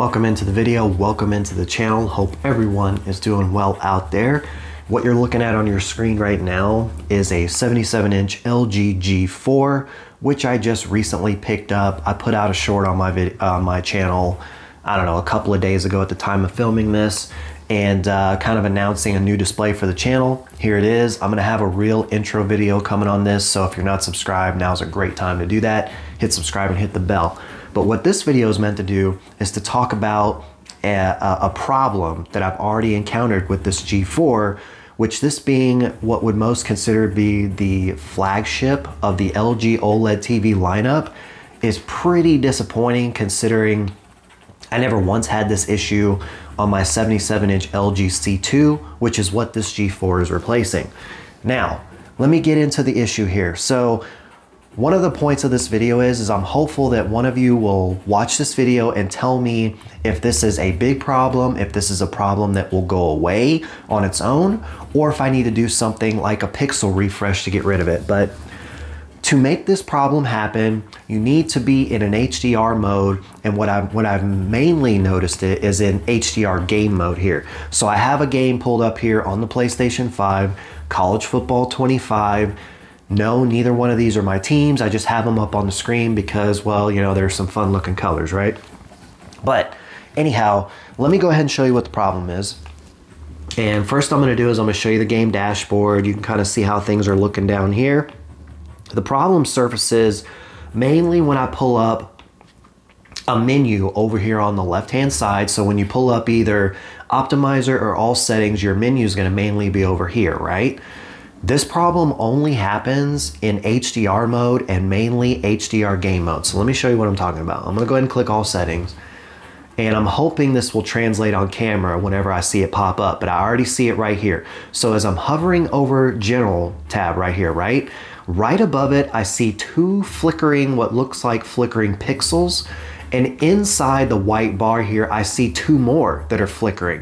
Welcome into the video, welcome into the channel. Hope everyone is doing well out there. What you're looking at on your screen right now is a 77-inch LG G4, which I just recently picked up. I put out a short on my channel, I don't know, a couple of days ago at the time of filming this, and kind of announcing a new display for the channel. Here it is. I'm gonna have a real intro video coming on this, so if you're not subscribed, now's a great time to do that. Hit subscribe and hit the bell. But what this video is meant to do is to talk about a problem that I've already encountered with this G4, which this being what would most considered be the flagship of the LG OLED TV lineup is pretty disappointing, considering I never once had this issue on my 77-inch LG C2, which is what this G4 is replacing. Now, let me get into the issue here. So one of the points of this video is I'm hopeful that one of you will watch this video and tell me if this is a big problem, if this is a problem that will go away on its own, or if I need to do something like a pixel refresh to get rid of it. But to make this problem happen, you need to be in an HDR mode, and what I've mainly noticed it is in HDR game mode here. So I have a game pulled up here on the PlayStation 5, College Football 25. No, neither one of these are my teams. I just have them up on the screen because, well, you know, there's some fun looking colors, right? But anyhow, let me go ahead and show you what the problem is. And first I'm gonna do is I'm gonna show you the game dashboard. You can kind of see how things are looking down here. The problem surfaces mainly when I pull up a menu over here on the left-hand side. So when you pull up either optimizer or all settings, your menu is gonna mainly be over here, right? This problem only happens in HDR mode and mainly HDR game mode. So let me show you what I'm talking about. I'm gonna go ahead and click all settings, and I'm hoping this will translate on camera whenever I see it pop up, but I already see it right here. So as I'm hovering over general tab right here, right above it, I see two flickering, what looks like flickering pixels. And inside the white bar here, I see two more that are flickering.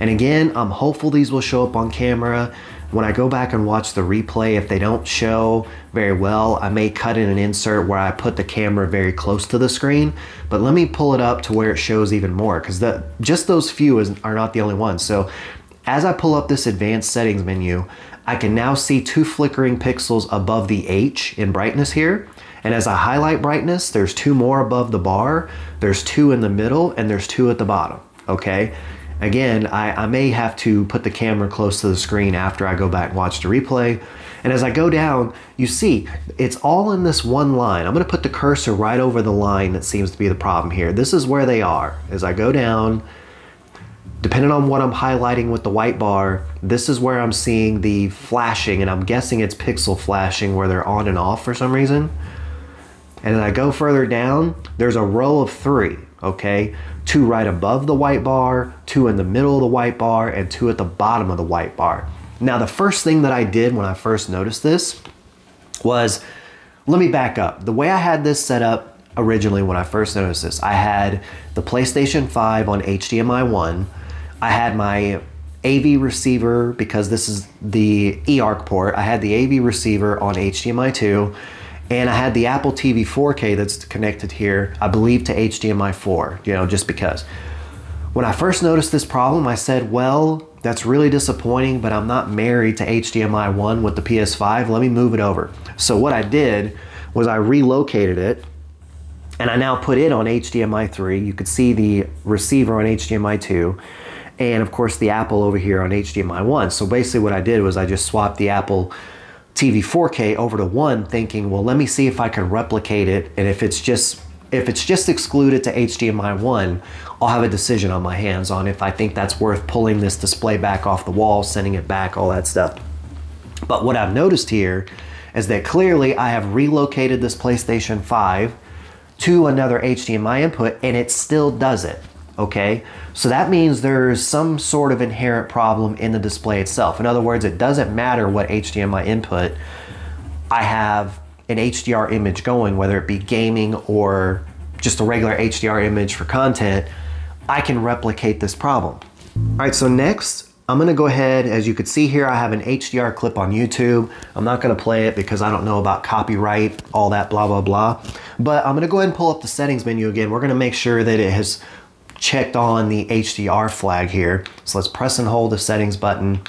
And again, I'm hopeful these will show up on camera. When I go back and watch the replay, if they don't show very well, I may cut in an insert where I put the camera very close to the screen. But let me pull it up to where it shows even more, because just those few are not the only ones. So as I pull up this advanced settings menu, I can now see two flickering pixels above the H in brightness here. And as I highlight brightness, there's two more above the bar, there's two in the middle, and there's two at the bottom, okay? Again, I may have to put the camera close to the screen after I go back and watch the replay. And as I go down, you see, it's all in this one line. I'm gonna put the cursor right over the line that seems to be the problem here. This is where they are. As I go down, depending on what I'm highlighting with the white bar, this is where I'm seeing the flashing, and I'm guessing it's pixel flashing where they're on and off for some reason. And then I go further down, there's a row of three, okay? Two right above the white bar, two in the middle of the white bar, and two at the bottom of the white bar. Now, the first thing that I did when I first noticed this was, let me back up. The way I had this set up originally when I first noticed this, I had the PlayStation 5 on HDMI 1. I had my AV receiver, because this is the eARC port. I had the AV receiver on HDMI 2. And I had the Apple TV 4K that's connected here, I believe, to HDMI 4, you know, just because. When I first noticed this problem, I said, well, that's really disappointing, but I'm not married to HDMI 1 with the PS5. Let me move it over. So what I did was I relocated it, and I now put it on HDMI 3. You could see the receiver on HDMI 2, and of course the Apple over here on HDMI 1. So basically what I did was I just swapped the Apple TV 4K over to 1, thinking, well, let me see if I can replicate it, and if it's just excluded to HDMI 1, I'll have a decision on my hands on if I think that's worth pulling this display back off the wall, sending it back, all that stuff. But what I've noticed here is that clearly I have relocated this PlayStation 5 to another HDMI input, and it still does it. Okay, so that means there's some sort of inherent problem in the display itself. In other words, it doesn't matter what HDMI input I have an HDR image going, whether it be gaming or just a regular HDR image for content, I can replicate this problem. All right, so next, I'm gonna go ahead, as you can see here, I have an HDR clip on YouTube. I'm not gonna play it because I don't know about copyright, all that blah, blah, blah. But I'm gonna go ahead and pull up the settings menu again. We're gonna make sure that it has checked on the HDR flag here. So let's press and hold the settings button.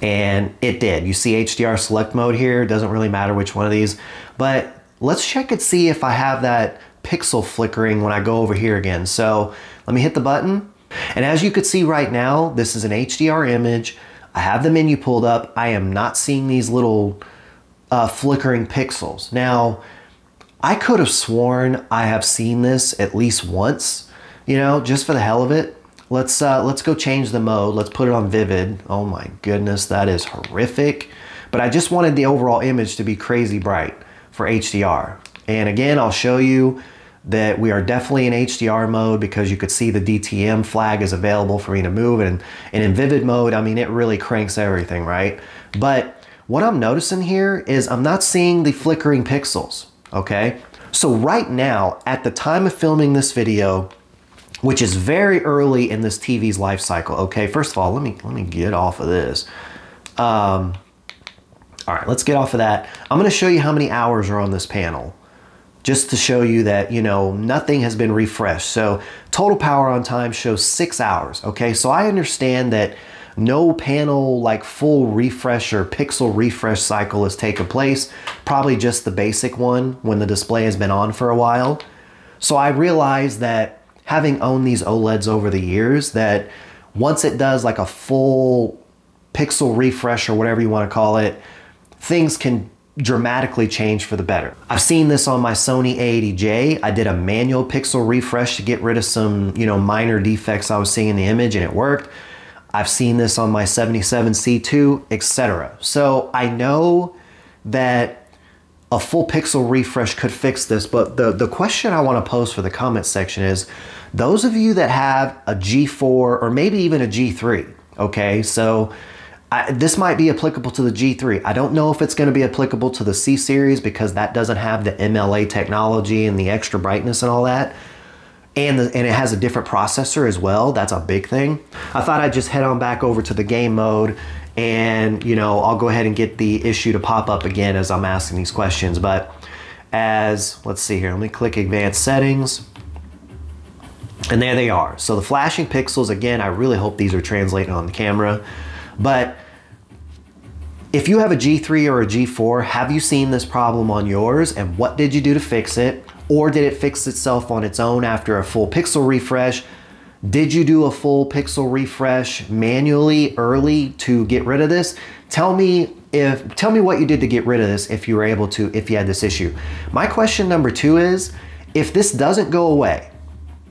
And it did. You see HDR select mode here. It doesn't really matter which one of these, but let's check and see if I have that pixel flickering when I go over here again. So let me hit the button. And as you can see right now, this is an HDR image. I have the menu pulled up. I am not seeing these little flickering pixels. Now, I could have sworn I have seen this at least once, you know, just for the hell of it. Let's go change the mode. Let's put it on vivid. Oh my goodness, that is horrific. But I just wanted the overall image to be crazy bright for HDR. And again, I'll show you that we are definitely in HDR mode because you could see the DTM flag is available for me to move. And in vivid mode, I mean, it really cranks everything, right? But what I'm noticing here is I'm not seeing the flickering pixels, okay? So right now, at the time of filming this video, which is very early in this TV's life cycle. Okay, first of all, let me get off of this. All right, let's get off of that. I'm gonna show you how many hours are on this panel, just to show you that, you know, nothing has been refreshed. So total power on time shows 6 hours, okay? So I understand that no panel like full refresh or pixel refresh cycle has taken place, probably just the basic one when the display has been on for a while. So I realized that having owned these OLEDs over the years, that once it does like a full pixel refresh or whatever you want to call it, things can dramatically change for the better. I've seen this on my Sony A80J. I did a manual pixel refresh to get rid of some, you know, minor defects I was seeing in the image, and it worked. I've seen this on my 77C2, etc. So I know that a full pixel refresh could fix this, but the question I want to pose for the comment section is, those of you that have a G4 or maybe even a G3, okay, so this might be applicable to the G3. I don't know if it's going to be applicable to the C series because that doesn't have the MLA technology and the extra brightness and all that. And it has a different processor as well. That's a big thing. I thought I'd just head on back over to the game mode, and you know, I'll go ahead and get the issue to pop up again as I'm asking these questions. But let's see here, let me click advanced settings. And there they are. So the flashing pixels, again, I really hope these are translating on the camera. But if you have a G3 or a G4, have you seen this problem on yours, and what did you do to fix it? Or did it fix itself on its own after a full pixel refresh? Did you do a full pixel refresh manually early to get rid of this? Tell me what you did to get rid of this if you were able to, if you had this issue. My question number 2 is, if this doesn't go away,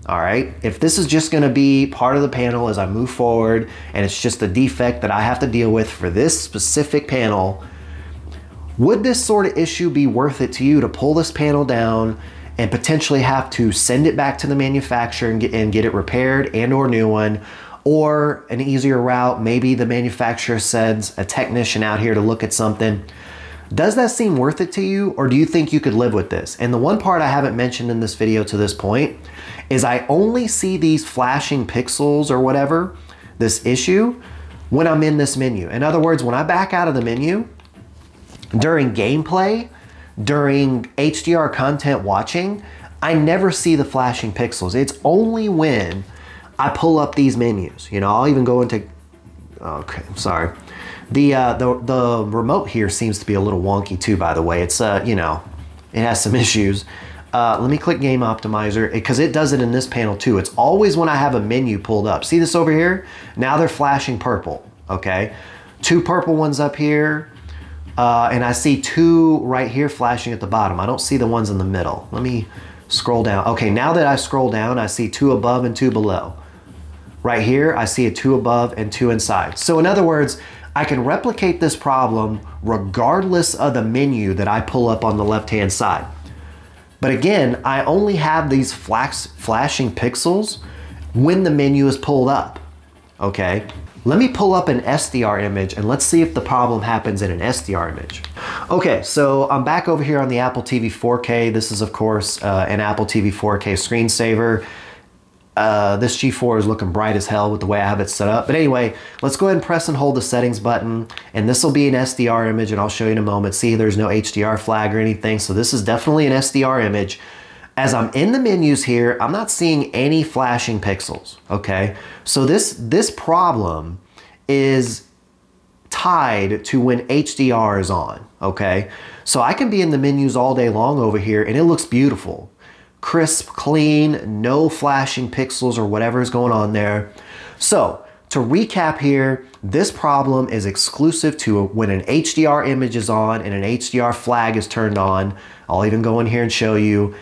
all right, if this is just gonna be part of the panel as I move forward and it's just a defect that I have to deal with for this specific panel, would this sort of issue be worth it to you to pull this panel down and potentially have to send it back to the manufacturer and get it repaired and or new one? Or an easier route, maybe the manufacturer sends a technician out here to look at something. Does that seem worth it to you, or do you think you could live with this? And the one part I haven't mentioned in this video to this point is I only see these flashing pixels or whatever, this issue, when I'm in this menu. In other words, when I back out of the menu, during gameplay, during HDR content watching, I never see the flashing pixels. It's only when I pull up these menus. You know, I'll even go into, okay, sorry. The remote here seems to be a little wonky too, by the way. It's, you know, it has some issues. Let me click Game Optimizer, because it does it in this panel too. It's always when I have a menu pulled up. See this over here? Now they're flashing purple, okay? 2 purple ones up here, and I see 2 right here flashing at the bottom. I don't see the ones in the middle. Let me scroll down. Okay, now that I scroll down, I see 2 above and 2 below. Right here, I see a 2 above and 2 inside. So in other words, I can replicate this problem regardless of the menu that I pull up on the left-hand side. But again, I only have these flashing pixels when the menu is pulled up, okay? Let me pull up an SDR image and let's see if the problem happens in an SDR image. Okay, so I'm back over here on the Apple TV 4K. This is, of course, an Apple TV 4K screensaver. This G4 is looking bright as hell with the way I have it set up. But anyway, let's go ahead and press and hold the settings button, and this will be an SDR image, and I'll show you in a moment. See, there's no HDR flag or anything, so this is definitely an SDR image. As I'm in the menus here, I'm not seeing any flashing pixels, okay? So this problem is tied to when HDR is on, okay? So I can be in the menus all day long over here and it looks beautiful. Crisp, clean, no flashing pixels or whatever is going on there. So to recap here, this problem is exclusive to when an HDR image is on and an HDR flag is turned on. I'll even go in here and show you.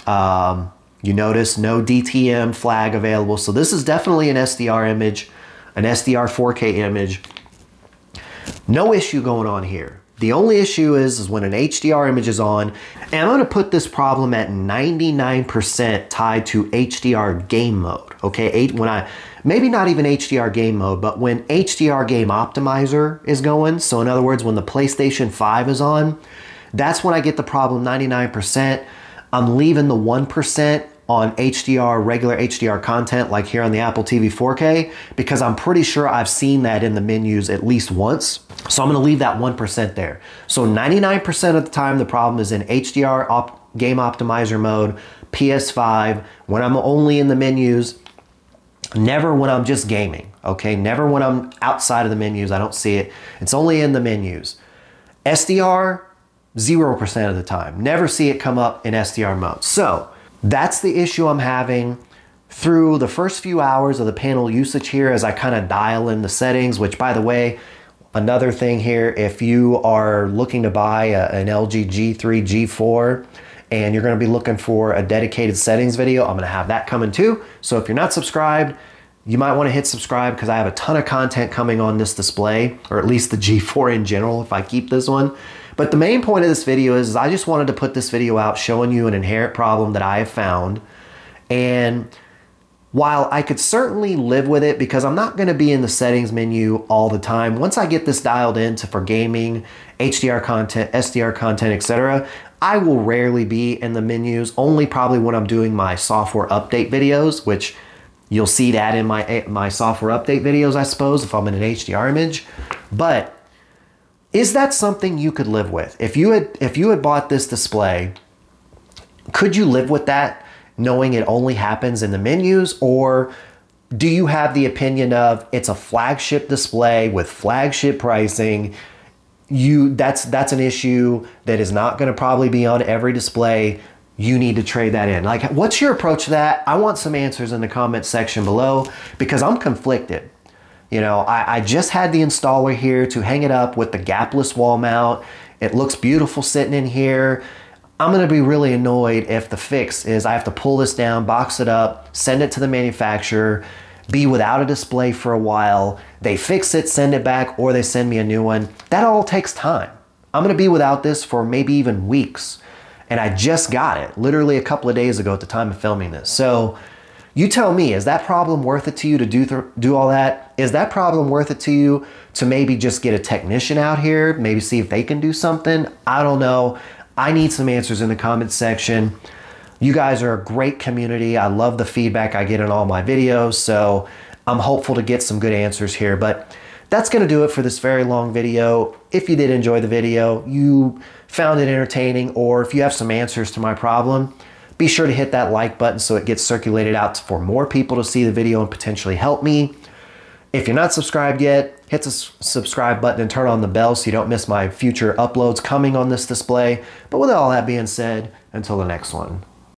You notice no DTM flag available. So this is definitely an SDR image, an SDR 4K image. No issue going on here. The only issue is when an HDR image is on, and I'm gonna put this problem at 99% tied to HDR game mode, okay? Maybe not even HDR game mode, but when HDR game optimizer is going, so in other words, when the PlayStation 5 is on, that's when I get the problem 99%. I'm leaving the 1% on HDR, regular HDR content, like here on the Apple TV 4K, because I'm pretty sure I've seen that in the menus at least once. So I'm gonna leave that 1% there. So 99% of the time, the problem is in HDR game optimizer mode, PS5, when I'm only in the menus, never when I'm just gaming, okay? Never when I'm outside of the menus, I don't see it. It's only in the menus. SDR, 0% of the time. Never see it come up in SDR mode. So that's the issue I'm having through the first few hours of the panel usage here as I kind of dial in the settings, which by the way, another thing here, if you are looking to buy an LG G3, G4, and you're gonna be looking for a dedicated settings video, I'm gonna have that coming too. So if you're not subscribed, you might wanna hit subscribe because I have a ton of content coming on this display, or at least the G4 in general if I keep this one. But the main point of this video is I just wanted to put this video out showing you an inherent problem that I have found. And while I could certainly live with it because I'm not gonna be in the settings menu all the time, once I get this dialed in for gaming, HDR content, SDR content, etc., I will rarely be in the menus, only probably when I'm doing my software update videos, which you'll see that in my software update videos, I suppose, if I'm in an HDR image. But is that something you could live with? If you had bought this display, could you live with that knowing it only happens in the menus? Or do you have the opinion of it's a flagship display with flagship pricing? That's an issue that is not going to probably be on every display. You need to trade that in. Like, what's your approach to that? I want some answers in the comment section below because I'm conflicted. You know, I just had the installer here to hang it up with the gapless wall mount. It looks beautiful sitting in here. I'm gonna be really annoyed if the fix is I have to pull this down, box it up, send it to the manufacturer, be without a display for a while. They fix it, send it back, or they send me a new one. That all takes time. I'm gonna be without this for maybe even weeks. And I just got it literally a couple of days ago at the time of filming this. So you tell me, is that problem worth it to you to do all that? Is that problem worth it to you to maybe just get a technician out here, maybe see if they can do something? I don't know. I need some answers in the comments section. You guys are a great community. I love the feedback I get in all my videos, so I'm hopeful to get some good answers here. But that's gonna do it for this very long video. If you did enjoy the video, you found it entertaining, or if you have some answers to my problem, be sure to hit that like button so it gets circulated out for more people to see the video and potentially help me. If you're not subscribed yet, hit the subscribe button and turn on the bell so you don't miss my future uploads coming on this display. But with all that being said, until the next one.